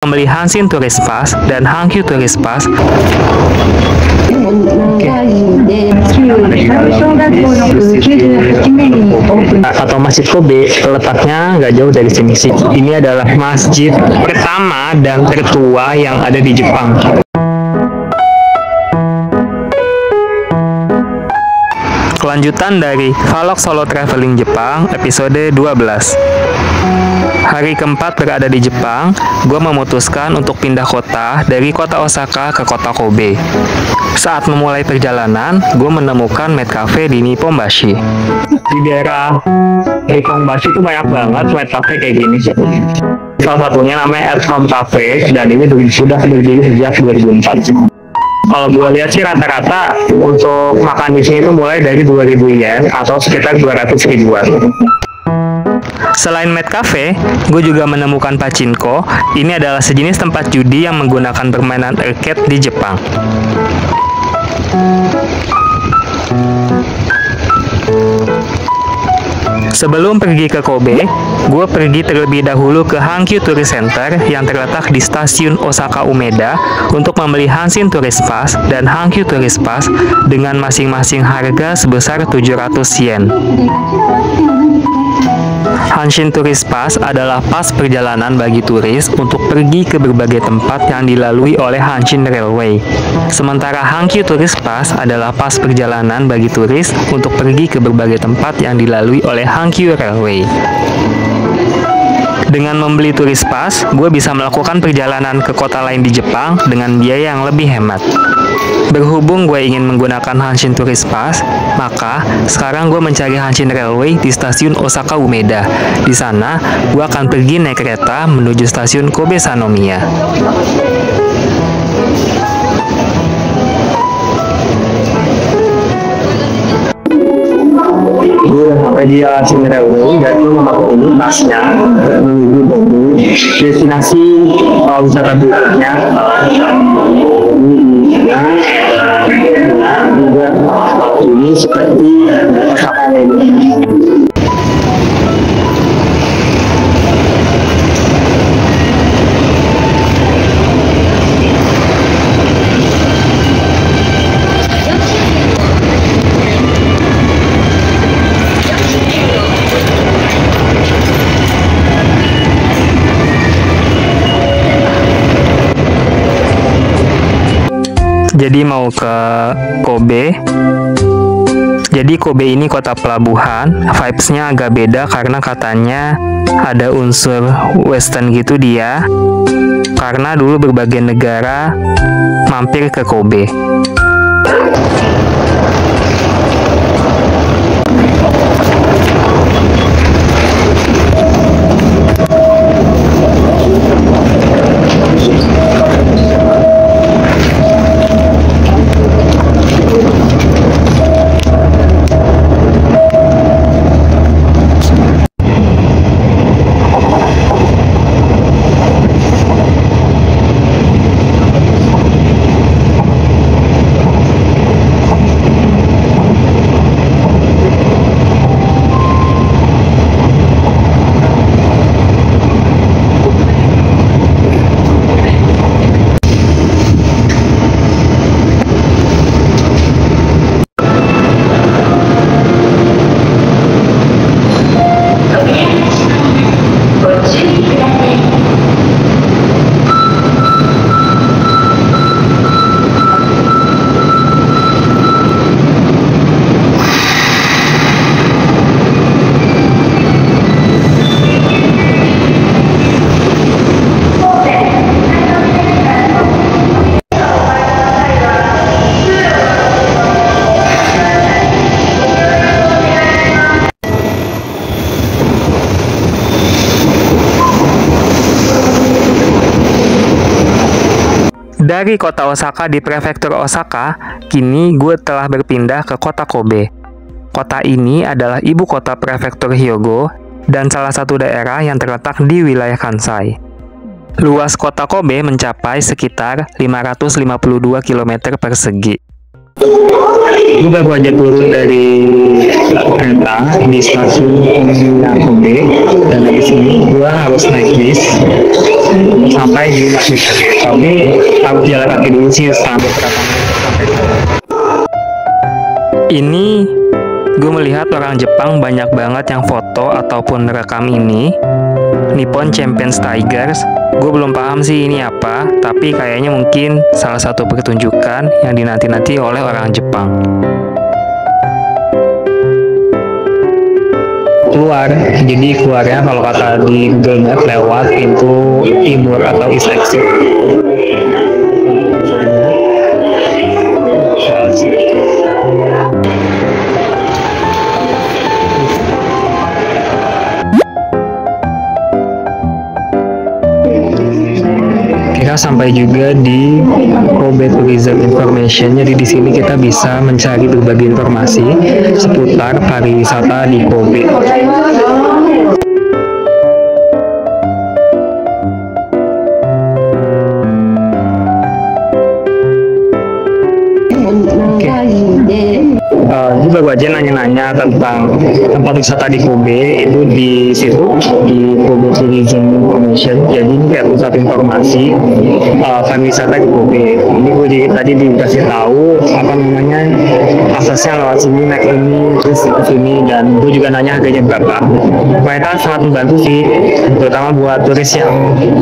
membeli Hanshin Tourist Pass dan Hankyu Tourist Pass. Atau Masjid Kobe letaknya nggak jauh dari sini sih. Ini adalah masjid pertama dan tertua yang ada di Jepang. Kelanjutan dari Vlog Solo Traveling Jepang episode 12. Hari keempat berada di Jepang, gue memutuskan untuk pindah kota dari kota Osaka ke kota Kobe. Saat memulai perjalanan, gue menemukan Maid Cafe di Nipponbashi. Di daerah Nipponbashi itu banyak banget Maid Cafe kayak gini sih. Salah satunya namanya At Home Cafe, dan ini sudah berdiri sejak 2004. Kalau gue lihat sih rata-rata untuk makan di sini itu mulai dari 2.000 yen atau sekitar 200 ribuan. Selain Maid Cafe, gue juga menemukan Pachinko. Ini adalah sejenis tempat judi yang menggunakan permainan arcade di Jepang. Sebelum pergi ke Kobe, gue pergi terlebih dahulu ke Hankyu Tourist Center yang terletak di stasiun Osaka Umeda untuk membeli Hanshin Tourist Pass dan Hankyu Tourist Pass dengan masing-masing harga sebesar 700 yen. Hanshin Tourist Pass adalah pas perjalanan bagi turis untuk pergi ke berbagai tempat yang dilalui oleh Hanshin Railway. Sementara Hankyu Tourist Pass adalah pas perjalanan bagi turis untuk pergi ke berbagai tempat yang dilalui oleh Hankyu Railway. Dengan membeli Tourist Pass, gue bisa melakukan perjalanan ke kota lain di Jepang dengan biaya yang lebih hemat. Berhubung gue ingin menggunakan Hanshin Tourist Pass, maka sekarang gue mencari Hanshin Railway di stasiun Osaka Umeda. Di sana, gue akan pergi naik kereta menuju stasiun Kobe Sanomiya. Gue udah sampai di Hanshin Railway dan gue memakai ini tasnya menuju destinasi wisata berikutnya. Juga ini seperti Osaka ini. Jadi mau ke Kobe. Jadi Kobe ini kota pelabuhan. Vibes-nya agak beda karena katanya ada unsur western gitu dia. Karena dulu berbagai negara mampir ke Kobe. Dari kota Osaka di prefektur Osaka, kini gue telah berpindah ke kota Kobe. Kota ini adalah ibu kota prefektur Hyogo dan salah satu daerah yang terletak di wilayah Kansai. Luas kota Kobe mencapai sekitar 552 km persegi. Gue baru aja turun dari kereta di stasiun Kobe, dan dari sini gue harus naik bis sampai di Masjid. Tapi harus jalan kaki dulu sih sampai berapa menit sampai. Ini gue melihat orang Jepang banyak banget yang foto ataupun rekam ini Nippon Champions Tigers. Gue belum paham sih ini apa, tapi kayaknya mungkin salah satu pertunjukan yang dinanti-nanti oleh orang Jepang. Keluar, jadi keluarnya kalau kata di Google Maps lewat pintu timur atau east exit. Kita sampai juga di Kobe Tourism Information. Jadi di sini kita bisa mencari berbagai informasi seputar pariwisata di Kobe. Ini baru aja nanya-nanya tentang tempat wisata di Kobe, itu di situ di Kobe Tourism Information. Jadi ini kayak pusat informasi pariwisata di Kobe. Ini gue tadi dikasih tahu apa namanya aksesnya lewat sini, naik ini terus ke sini, dan gue juga nanya harganya berapa. Mereka sangat membantu sih, terutama buat turis yang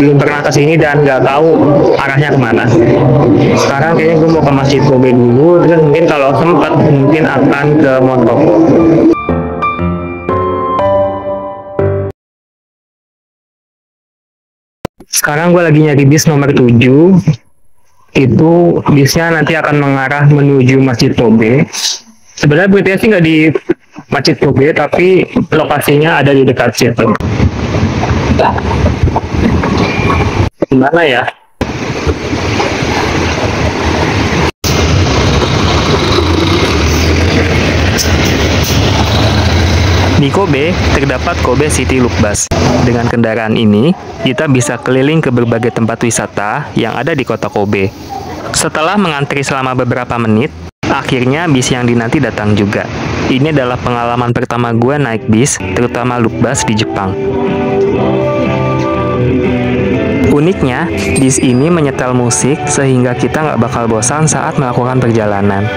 belum pernah ke sini dan nggak tahu arahnya kemana. Sekarang kayaknya gue mau ke Masjid Kobe dulu, terus mungkin kalau sempat mungkin akan ke Monroko. Sekarang gue lagi nyari bis nomor 7. Itu bisnya nanti akan mengarah menuju Masjid Kobe. Sebenarnya BTS sih nggak di Masjid Kobe, tapi lokasinya ada di dekat situ. Gimana ya? Di Kobe, terdapat Kobe City Loop Bus. Dengan kendaraan ini, kita bisa keliling ke berbagai tempat wisata yang ada di kota Kobe. Setelah mengantri selama beberapa menit, akhirnya bis yang dinanti datang juga. Ini adalah pengalaman pertama gue naik bis, terutama loop bus di Jepang. Uniknya, bis ini menyetel musik sehingga kita nggak bakal bosan saat melakukan perjalanan.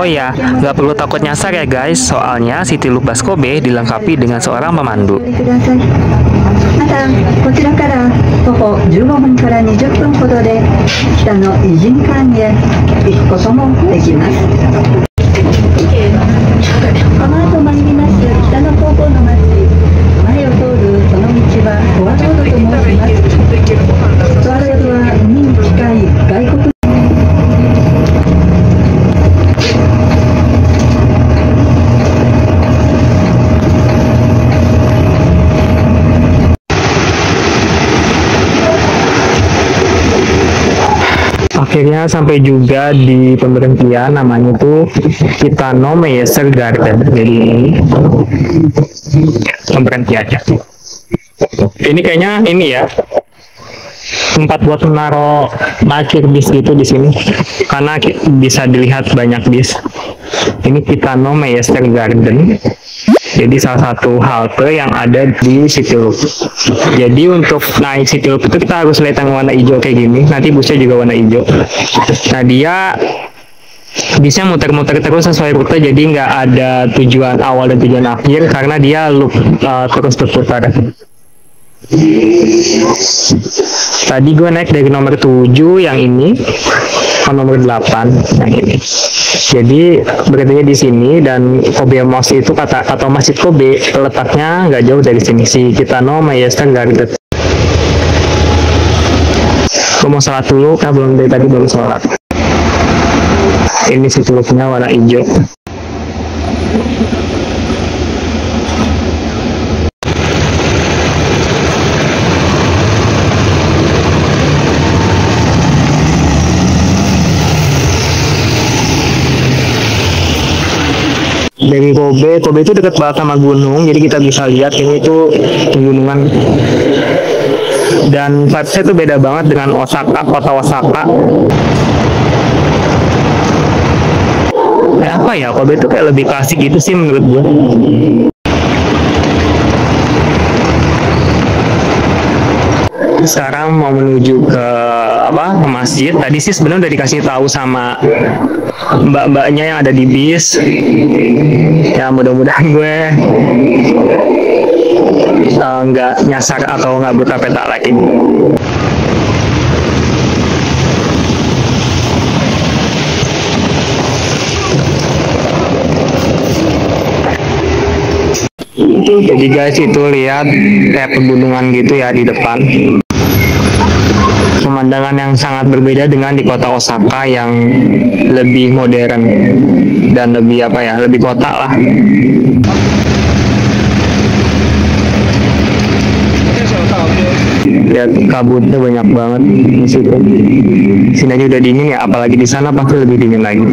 Oh ya, nggak perlu takut nyasar ya guys, soalnya City Loop Bus Kobe dilengkapi dengan seorang pemandu. またこちらから徒歩15分から20分ほどで北の異人館へ行くこともできます。この後参ります北の方向の町、前を通るその道はフォアロードと申します。フォアロードは海に近い外国 Akhirnya sampai juga di pemberhentian, namanya tuh Kitano Meiser Garden. Jadi pemberhentiannya. Ini kayaknya ini ya, tempat buat menaruh parkir bis gitu di sini, karena bisa dilihat banyak bis. Ini Kitano Meiser Garden. Jadi salah satu halte yang ada di City Loop. Jadi untuk naik City Loop itu kita harus lihat yang warna hijau kayak gini. Nanti busnya juga warna hijau. Nah dia bisa muter-muter terus sesuai rute. Jadi nggak ada tujuan awal dan tujuan akhir karena dia loop terus berputar. Tadi gue naik dari nomor 7 yang ini ke nomor 8 yang ini. Jadi berhentinya di sini, dan Kobe Mosque itu atau Masjid Kobe letaknya nggak jauh dari sini, si Kitano Master Garden. Gue mau sholat dulu, kan belum, dari tadi belum sholat. Ini si tulupnya warna hijau. Dari Kobe itu dekat banget sama gunung, jadi kita bisa lihat ini tuh pegunungan. Dan vibes-nya tuh beda banget dengan Osaka, kota Osaka. Kayak apa ya, Kobe itu kayak lebih klasik gitu sih menurut gue. Sekarang mau menuju ke ke masjid. Tadi sih sebenarnya udah dikasih tahu sama mbak-mbaknya yang ada di bis. Ya mudah-mudahan gue nggak nyasar atau nggak buta peta lagi. Jadi guys, itu lihat kayak pegunungan gitu ya di depan. Pemandangan yang sangat berbeda dengan di kota Osaka yang lebih modern dan lebih lebih kota lah. Lihat kabutnya banyak banget di situ. Sini aja udah dingin ya, apalagi di sana pasti lebih dingin lagi.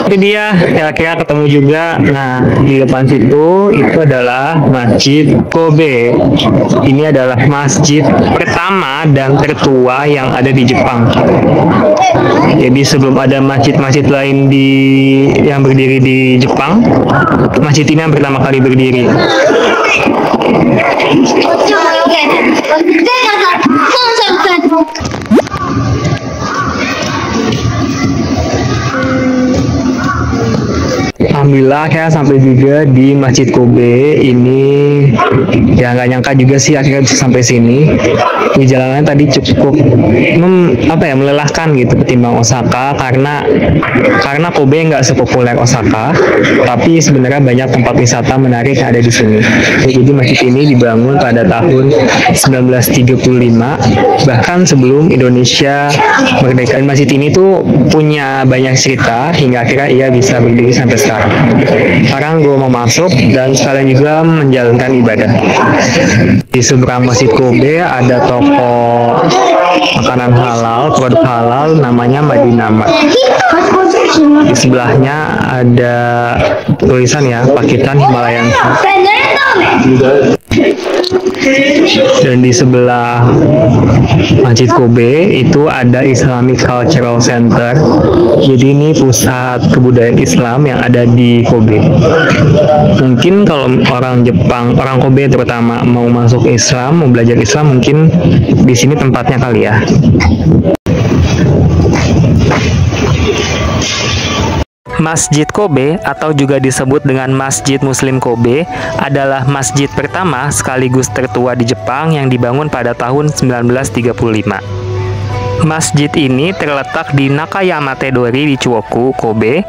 Itu dia, kira-kira ketemu juga. Nah, di depan situ itu adalah Masjid Kobe. Ini adalah masjid pertama dan tertua yang ada di Jepang. Jadi sebelum ada masjid-masjid lain yang berdiri di Jepang, masjid ini yang pertama kali berdiri. Alhamdulillah saya sampai juga di Masjid Kobe ini. Ya nggak nyangka juga sih akhirnya bisa sampai sini. Di jalannya tadi cukup melelahkan gitu ketimbang Osaka, karena Kobe nggak sepopuler Osaka, tapi sebenarnya banyak tempat wisata menarik yang ada di sini. Jadi masjid ini dibangun pada tahun 1935, bahkan sebelum Indonesia merdeka. Masjid ini tuh punya banyak cerita hingga akhirnya ia bisa berdiri sampai sekarang. Sekarang gue mau masuk dan sekalian juga menjalankan ibadah. Di seberang Masjid Kobe ada toko makanan halal, produk halal, namanya Madinah Mart. Di sebelahnya ada tulisan ya, Pakitan Himalayan. Dan di sebelah Masjid Kobe itu ada Islamic Cultural Center. Jadi ini pusat kebudayaan Islam yang ada di Kobe. Mungkin kalau orang Jepang, orang Kobe terutama mau masuk Islam, mau belajar Islam, mungkin di sini tempatnya kali ya. Masjid Kobe atau juga disebut dengan Masjid Muslim Kobe adalah masjid pertama sekaligus tertua di Jepang yang dibangun pada tahun 1935. Masjid ini terletak di Nakayama-Tedori di Chuoku, Kobe,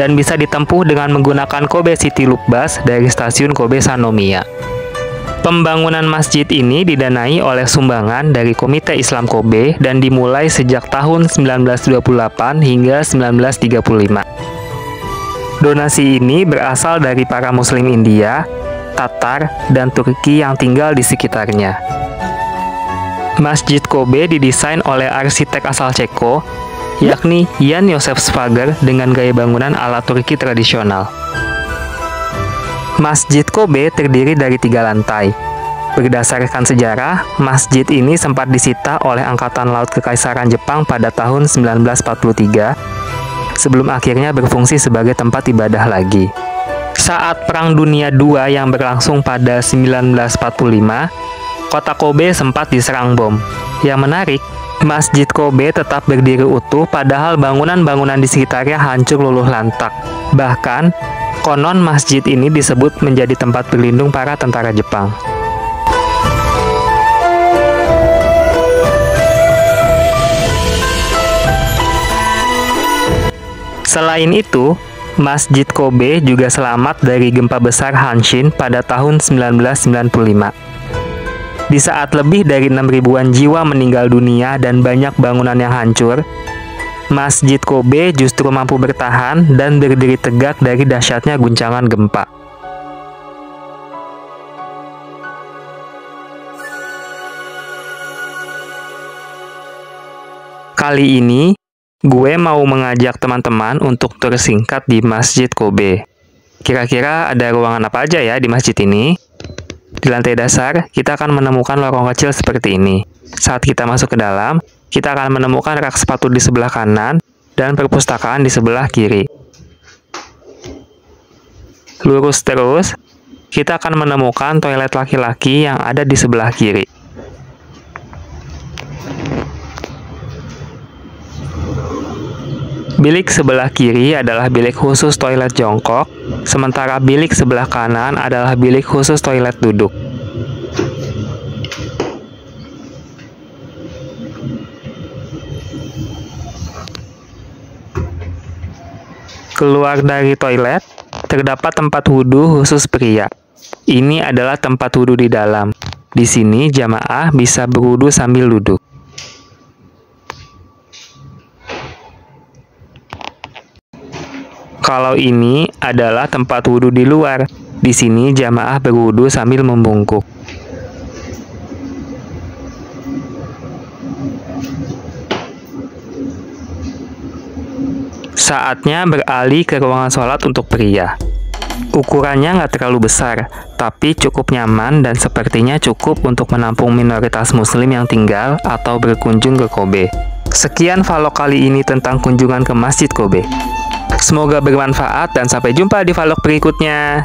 dan bisa ditempuh dengan menggunakan Kobe City Loop Bus dari stasiun Kobe Sanomiya. Pembangunan masjid ini didanai oleh sumbangan dari Komite Islam Kobe dan dimulai sejak tahun 1928 hingga 1935. Donasi ini berasal dari para Muslim India, Tatar, dan Turki yang tinggal di sekitarnya. Masjid Kobe didesain oleh arsitek asal Ceko, yakni Jan Josef Svager dengan gaya bangunan ala Turki tradisional. Masjid Kobe terdiri dari 3 lantai. Berdasarkan sejarah, masjid ini sempat disita oleh Angkatan Laut Kekaisaran Jepang pada tahun 1943, sebelum akhirnya berfungsi sebagai tempat ibadah lagi. Saat Perang Dunia II yang berlangsung pada 1945, kota Kobe sempat diserang bom. Yang menarik, Masjid Kobe tetap berdiri utuh padahal bangunan-bangunan di sekitarnya hancur luluh lantak. Bahkan, konon masjid ini disebut menjadi tempat berlindung para tentara Jepang. Selain itu, Masjid Kobe juga selamat dari gempa besar Hanshin pada tahun 1995. Di saat lebih dari 6.000-an jiwa meninggal dunia dan banyak bangunan yang hancur, Masjid Kobe justru mampu bertahan dan berdiri tegak dari dahsyatnya guncangan gempa. Kali ini, gue mau mengajak teman-teman untuk tur singkat di Masjid Kobe. Kira-kira ada ruangan apa aja ya di masjid ini? Di lantai dasar, kita akan menemukan lorong kecil seperti ini. Saat kita masuk ke dalam, kita akan menemukan rak sepatu di sebelah kanan dan perpustakaan di sebelah kiri. Lurus terus, kita akan menemukan toilet laki-laki yang ada di sebelah kiri. Bilik sebelah kiri adalah bilik khusus toilet jongkok, sementara bilik sebelah kanan adalah bilik khusus toilet duduk. Keluar dari toilet, terdapat tempat wudhu khusus pria. Ini adalah tempat wudhu di dalam. Di sini jamaah bisa berwudhu sambil duduk. Kalau ini adalah tempat wudhu di luar. Di sini jamaah berwudhu sambil membungkuk. Saatnya beralih ke ruangan sholat untuk pria. Ukurannya nggak terlalu besar, tapi cukup nyaman dan sepertinya cukup untuk menampung minoritas muslim yang tinggal atau berkunjung ke Kobe. Sekian vlog kali ini tentang kunjungan ke Masjid Kobe. Semoga bermanfaat dan sampai jumpa di vlog berikutnya.